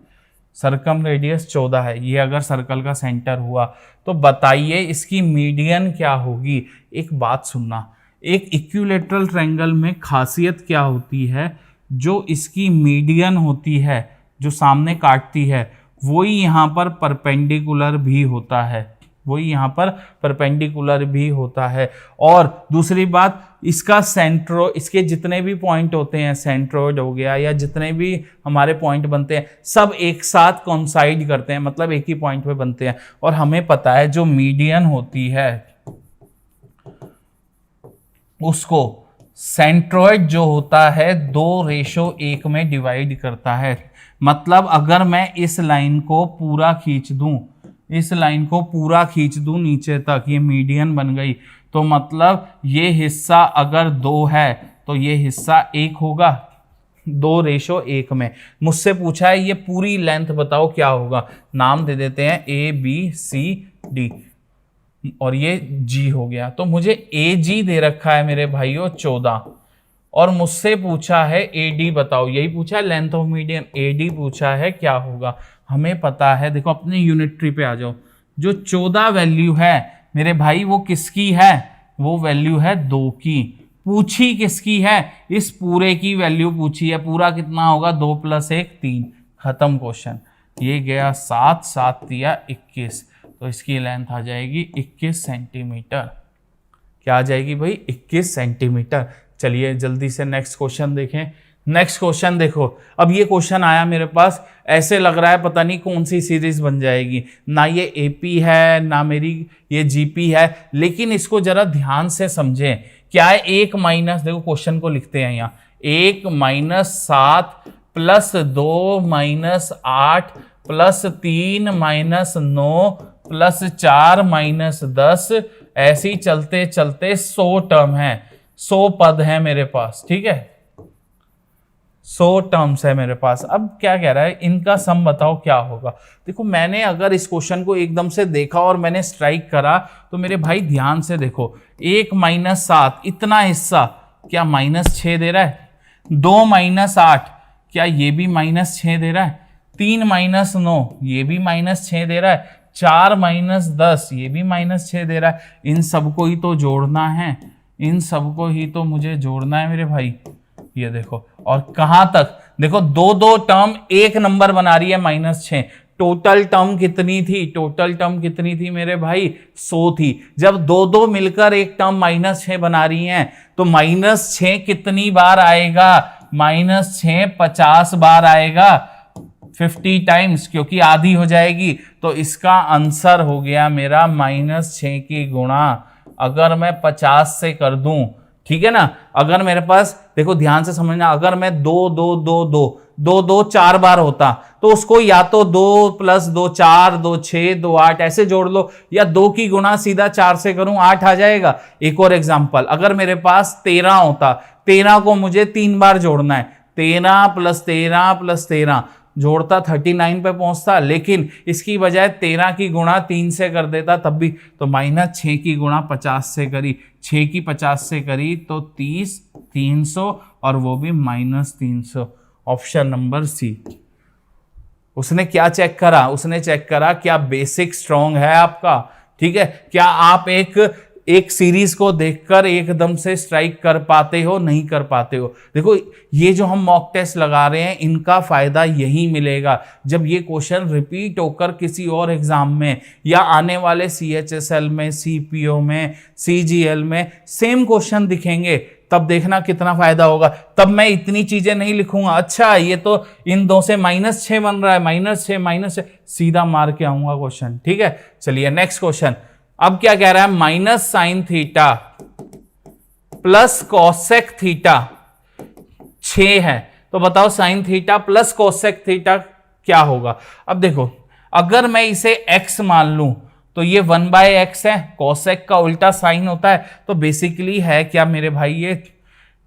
सरकम रेडियस 14 है। ये अगर सर्कल का सेंटर हुआ तो बताइए इसकी मीडियन क्या होगी। एक बात सुनना, एक इक्विलेटरल ट्रायंगल में खासियत क्या होती है, जो इसकी मीडियन होती है, जो सामने काटती है, वही यहाँ पर परपेंडिकुलर भी होता है, वही यहाँ पर परपेंडिकुलर भी होता है। और दूसरी बात, इसका सेंट्रो, इसके जितने भी पॉइंट होते हैं, सेंट्रोइड हो गया या जितने भी हमारे पॉइंट बनते हैं, सब एक साथ कॉन्साइड करते हैं, मतलब एक ही पॉइंट पे बनते हैं। और हमें पता है जो मीडियन होती है उसको सेंट्रोइड जो होता है 2:1 में डिवाइड करता है। मतलब अगर मैं इस लाइन को पूरा खींच दूं, इस लाइन को पूरा खींच दूं नीचे तक, ये मीडियन बन गई, तो मतलब ये हिस्सा अगर 2 है तो ये हिस्सा 1 होगा 2:1 में। मुझसे पूछा है ये पूरी लेंथ बताओ क्या होगा। नाम दे देते हैं ABCD और ये G हो गया। तो मुझे AG दे रखा है मेरे भाइयों 14, और मुझसे पूछा है AD बताओ, यही पूछा है लेंथ ऑफ मीडियन, AD पूछा है क्या होगा। हमें पता है, देखो अपने यूनिट्री पे आ जाओ, जो 14 वैल्यू है मेरे भाई वो किसकी है, वो वैल्यू है 2 की। पूछी किसकी है, इस पूरे की वैल्यू पूछी है। पूरा कितना होगा, 2 + 1 3, खत्म क्वेश्चन। ये गया 7, 7 दिया 21, तो इसकी लेंथ आ जाएगी 21 सेंटीमीटर। क्या आ जाएगी भाई, 21 सेंटीमीटर। चलिए जल्दी से नेक्स्ट क्वेश्चन देखें। नेक्स्ट क्वेश्चन देखो, अब ये क्वेश्चन आया मेरे पास, ऐसे लग रहा है पता नहीं कौन सी सीरीज बन जाएगी। ना ये AP है ना मेरी ये GP है, लेकिन इसको जरा ध्यान से समझें। क्या है, 1 माइनस, देखो क्वेश्चन को लिखते हैं यहाँ, 1 - 7 + 2 - 8 + 3 - 9 + 4 - 10, ऐसे ही चलते चलते 100 टर्म है, 100 पद है मेरे पास, ठीक है, 100 टर्म्स है मेरे पास। अब क्या कह रहा है, इनका सम बताओ क्या होगा। देखो मैंने अगर इस क्वेश्चन को एकदम से देखा और मैंने स्ट्राइक करा, तो मेरे भाई ध्यान से देखो, 1 - 7 इतना हिस्सा क्या -6 दे रहा है, 2 - 8 क्या ये भी -6 दे रहा है, 3 - 9 ये भी -6 दे रहा है, 4 - 10 ये भी -6 दे रहा है। इन सबको ही तो जोड़ना है, इन सबको ही तो मुझे जोड़ना है मेरे भाई। ये देखो, और कहां तक, देखो 2 टर्म एक नंबर बना रही है -6। टोटल टर्म कितनी थी, टोटल टर्म कितनी थी मेरे भाई, 100 थी। जब 2 मिलकर एक टर्म -6 बना रही हैं, तो -6 कितनी बार आएगा, -6 50 बार आएगा, 50 टाइम्स, क्योंकि आधी हो जाएगी। तो इसका आंसर हो गया मेरा -6 की गुणा। अगर मैं 50 से कर दूं, ठीक है ना, अगर मेरे पास, देखो ध्यान से समझना, अगर मैं 2 4 बार होता, तो उसको या तो 2 + 2 4, 2 6, 2 8 ऐसे जोड़ लो, या 2 की गुणा सीधा 4 से करूं 8 आ जाएगा। एक और एग्जांपल, अगर मेरे पास 13 होता, 13 को मुझे 3 बार जोड़ना है, 13 + 13 + 13 जोड़ता 39 पे पहुंचता, लेकिन इसकी बजाय 13 की गुणा 3 से कर देता तब भी। तो -6 की गुणा 50 से करी, 6 की 50 से करी तो 30, 300, और वो भी -300। Option number C। उसने क्या चेक करा, उसने चेक करा क्या बेसिक स्ट्रॉन्ग है आपका, ठीक है, क्या आप एक सीरीज को देखकर एकदम से स्ट्राइक कर पाते हो, नहीं कर पाते हो। देखो ये जो हम मॉक टेस्ट लगा रहे हैं, इनका फायदा यही मिलेगा जब ये क्वेश्चन रिपीट होकर किसी और एग्जाम में या आने वाले CHSL में, CPO में, CGL में सेम क्वेश्चन दिखेंगे, तब देखना कितना फायदा होगा। तब मैं इतनी चीजें नहीं लिखूंगा, अच्छा ये तो इन 2 से -6 बन रहा है, -6 सीधा मार के आऊंगा क्वेश्चन, ठीक है। चलिए नेक्स्ट क्वेश्चन। अब क्या कह रहा है, -sin θ + cosec θ 6 है। तो बताओ sine theta plus cosec theta क्या होगा। अब देखो अगर मैं इसे x मान लूं तो ये 1/x है, कोसेक का उल्टा साइन होता है, तो बेसिकली है क्या मेरे भाई,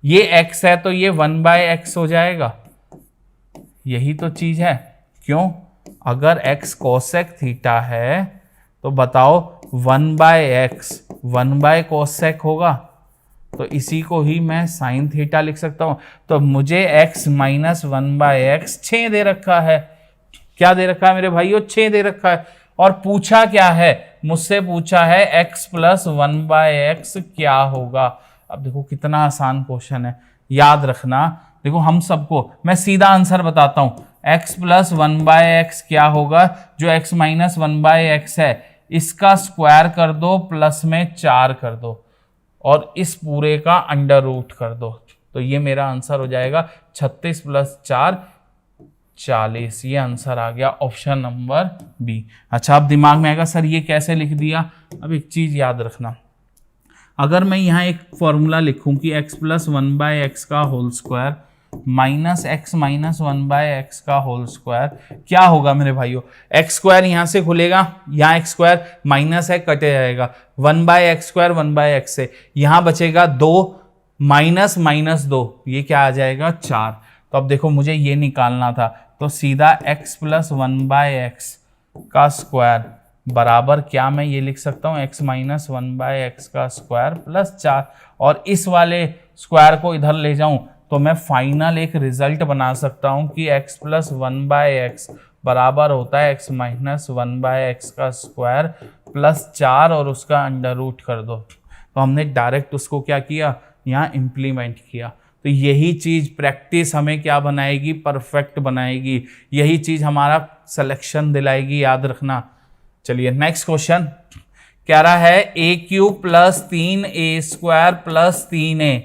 ये x है तो ये 1/x हो जाएगा। यही तो चीज है। क्यों? अगर x कोसेक थीटा है तो बताओ 1/x 1/कोसेक होगा, तो इसी को ही मैं साइन थीटा लिख सकता हूं। तो मुझे x माइनस 1/x 6 दे रखा है। क्या दे रखा है मेरे भाइयों? 6 दे रखा है। और पूछा क्या है मुझसे? पूछा है x प्लस 1/x क्या होगा। अब देखो कितना आसान क्वेश्चन है, याद रखना। देखो हम सबको, मैं सीधा आंसर बताता हूं, x प्लस 1/x क्या होगा, जो x माइनस 1/x है इसका स्क्वायर कर दो, प्लस में 4 कर दो और इस पूरे का अंडर रूट कर दो, तो ये मेरा आंसर हो जाएगा 36 प्लस 4 40। ये आंसर आ गया ऑप्शन नंबर बी। अच्छा, अब दिमाग में आएगा सर ये कैसे लिख दिया। अब एक चीज याद रखना, अगर मैं यहाँ एक फॉर्मूला लिखूं कि x प्लस 1/x का whole square minus x minus 1/x का होल स्क्वायर क्या होगा मेरे भाइयों। x स्क्वायर यहाँ से खुलेगा, यहाँ x स्क्वायर माइनस है कटे जाएगा, 1/x स्क्वायर 1/x से यहाँ बचेगा 2 माइनस माइनस 2, ये क्या आ जाएगा 4। तो अब देखो मुझे ये निकालना था, तो सीधा x प्लस 1/x का स्क्वायर बराबर क्या मैं ये लिख सकता हूँ, x माइनस 1/x का स्क्वायर प्लस 4, और इस वाले स्क्वायर को इधर ले जाऊं तो मैं फाइनल एक रिजल्ट बना सकता हूं कि x प्लस 1/x बराबर होता है x माइनस 1/x का स्क्वायर प्लस 4 और उसका अंडर रूट कर दो। तो हमने डायरेक्ट उसको क्या किया, यहाँ इम्प्लीमेंट किया। तो यही चीज प्रैक्टिस हमें क्या बनाएगी, परफेक्ट बनाएगी। यही चीज हमारा सिलेक्शन दिलाएगी, याद रखना। चलिए नेक्स्ट क्वेश्चन कह रहा है a cube plus 3a² plus 3a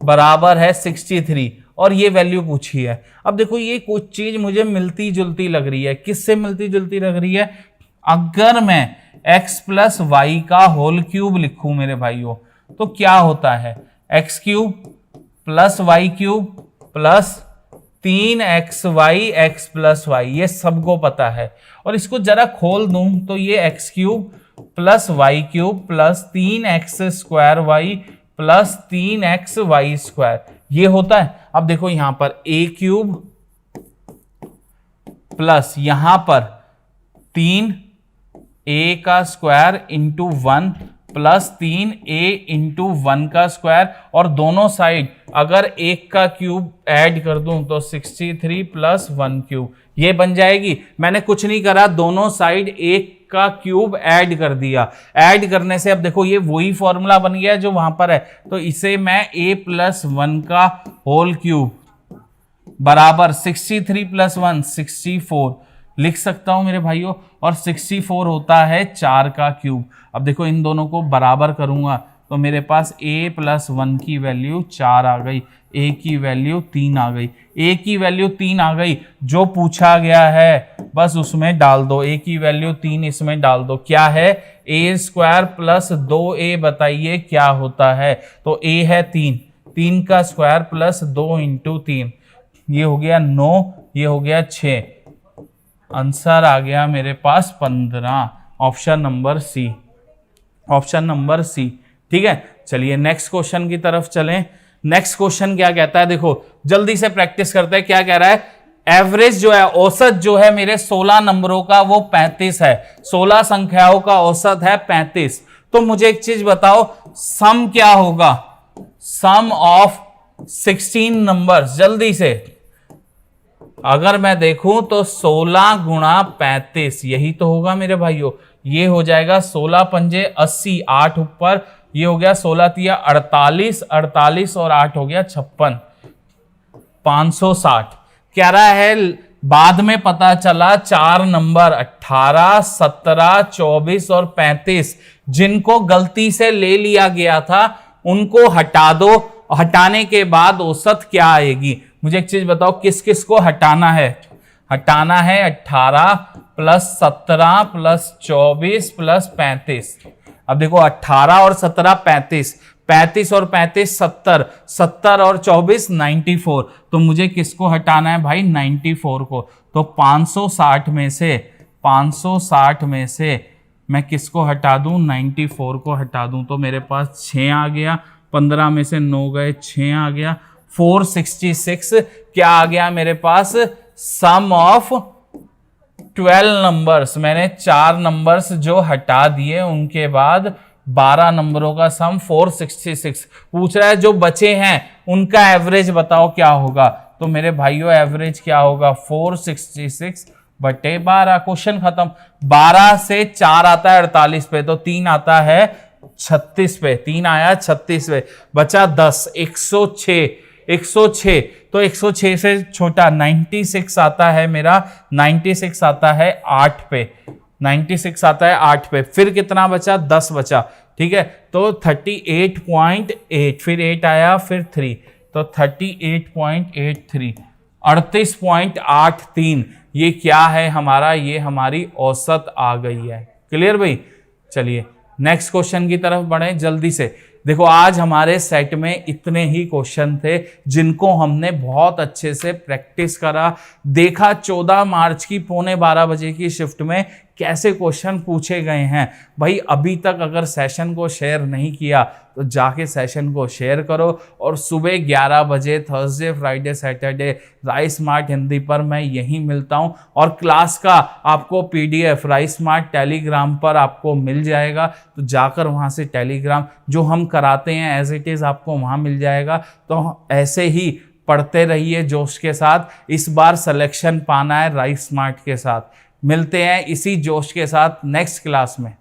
बराबर है 63, और ये वैल्यू पूछी है। अब देखो ये कुछ चीज मुझे मिलती जुलती लग रही है। किससे मिलती जुलती लग रही है? अगर मैं x प्लस वाई का होल क्यूब लिखूं मेरे भाइयों तो क्या होता है, x cube plus Y cube plus 3xy x plus Y, ये सबको पता है। और इसको जरा खोल दूं तो ये x cube plus Y cube plus 3x² y plus 3xy², ये होता है। अब देखो यहां पर a क्यूब प्लस यहां पर 3a का square into 1 plus 3a into 1 का स्क्वायर, और दोनों साइड अगर एक का क्यूब ऐड कर दूं तो 63 प्लस 1 क्यूब, ये बन जाएगी। मैंने कुछ नहीं करा, दोनों साइड एक का क्यूब ऐड कर दिया। ऐड करने से अब देखो ये वही फॉर्मूला बन गया जो वहां पर है, तो इसे मैं a प्लस 1 का होल क्यूब बराबर 63 प्लस 1 64 लिख सकता हूं मेरे भाइयों, और 64 होता है 4 का क्यूब। अब देखो इन दोनों को बराबर करूंगा तो मेरे पास a प्लस 1 की वैल्यू 4 आ गई, a की वैल्यू 3 आ गई, a की वैल्यू 3 आ गई। जो पूछा गया है बस उसमें डाल दो, a की वैल्यू 3 इसमें डाल दो। क्या है, a² प्लस 2a, बताइए क्या होता है। तो a है 3 का स्क्वायर प्लस 2 इंटू 3, ये हो गया 9, ये हो गया 6। आंसर आ गया मेरे पास 15, option number C, option number C. ठीक है, चलिए नेक्स्ट क्वेश्चन की तरफ चलें। नेक्स्ट क्वेश्चन क्या कहता है, देखो जल्दी से प्रैक्टिस करते हैं। क्या कह रहा है, एवरेज जो है, औसत जो है मेरे 16 नंबरों का वो 35 है। 16 संख्याओं का औसत है 35। तो मुझे एक चीज बताओ, सम क्या होगा, सम ऑफ 16 नंबर्स। जल्दी से अगर मैं देखूं तो 16 गुणा 35, यही तो होगा मेरे भाइयों। ये हो जाएगा 16 पंजे 80, 8 ऊपर, ये हो गया 16 तिया 48, 48 और 8 हो गया 56, 560। कह रहा है बाद में पता चला 4 नंबर 18, 17, 24 और 35 जिनको गलती से ले लिया गया था उनको हटा दो। हटाने के बाद औसत क्या आएगी। मुझे एक चीज बताओ, किस किस को हटाना है। हटाना है 18 प्लस 17 प्लस 24 प्लस 35। अब देखो 18 और 17 35, 35 और 35 70, 70 और 24 94। तो मुझे किसको हटाना है भाई? 94 को। तो 560 में से मैं किसको हटा दूं? 94 को हटा दूं। तो मेरे पास 6 आ गया, 15 में से 9 गए, 6 आ गया, 466 क्या आ गया मेरे पास? सम ऑफ 12 नंबर्स। मैंने 4 नंबर्स जो हटा दिए, उनके बाद 12 नंबरों का सम 466। पूछ रहा है जो बचे हैं उनका एवरेज बताओ क्या होगा। तो मेरे भाइयों एवरेज क्या होगा? 466 बटे 12। क्वेश्चन खत्म। 12 से 4 आता है 48 पे, तो 3 आता है 36 पे, 3 आया 36 पे, बचा 10, 106, 106। तो 106 से छोटा 96 आता है मेरा, 96 आता है 8 पे, 96 आता है 8 पे। फिर कितना बचा? 10 बचा, ठीक है। तो 38.8, फिर 8 आया, फिर 3, तो 38.83, 38.83। ये क्या है हमारा? ये हमारी औसत आ गई है। क्लियर भाई? चलिए नेक्स्ट क्वेश्चन की तरफ बढ़े जल्दी से। देखो आज हमारे सेट में इतने ही क्वेश्चन थे जिनको हमने बहुत अच्छे से प्रैक्टिस करा, देखा 14 मार्च की 11:15 बजे की शिफ्ट में कैसे क्वेश्चन पूछे गए हैं। भाई अभी तक अगर सेशन को शेयर नहीं किया तो जाके सेशन को शेयर करो, और सुबह 11 बजे Thursday Friday Saturday rice smart Hindi पर मैं यहीं मिलता हूं। और क्लास का आपको पीडीएफ राइस स्मार्ट टेलीग्राम पर आपको मिल जाएगा, तो जाकर वहां से टेलीग्राम जो हम कराते हैं एज इट इज आपको वहां मिल जाएगा। तो ऐसे ही पढ़ते रहिए जोश के साथ। इस बार सिलेक्शन पाना है राइस स्मार्ट के साथ। मिलते हैं इसी जोश के साथ नेक्स्ट क्लास में।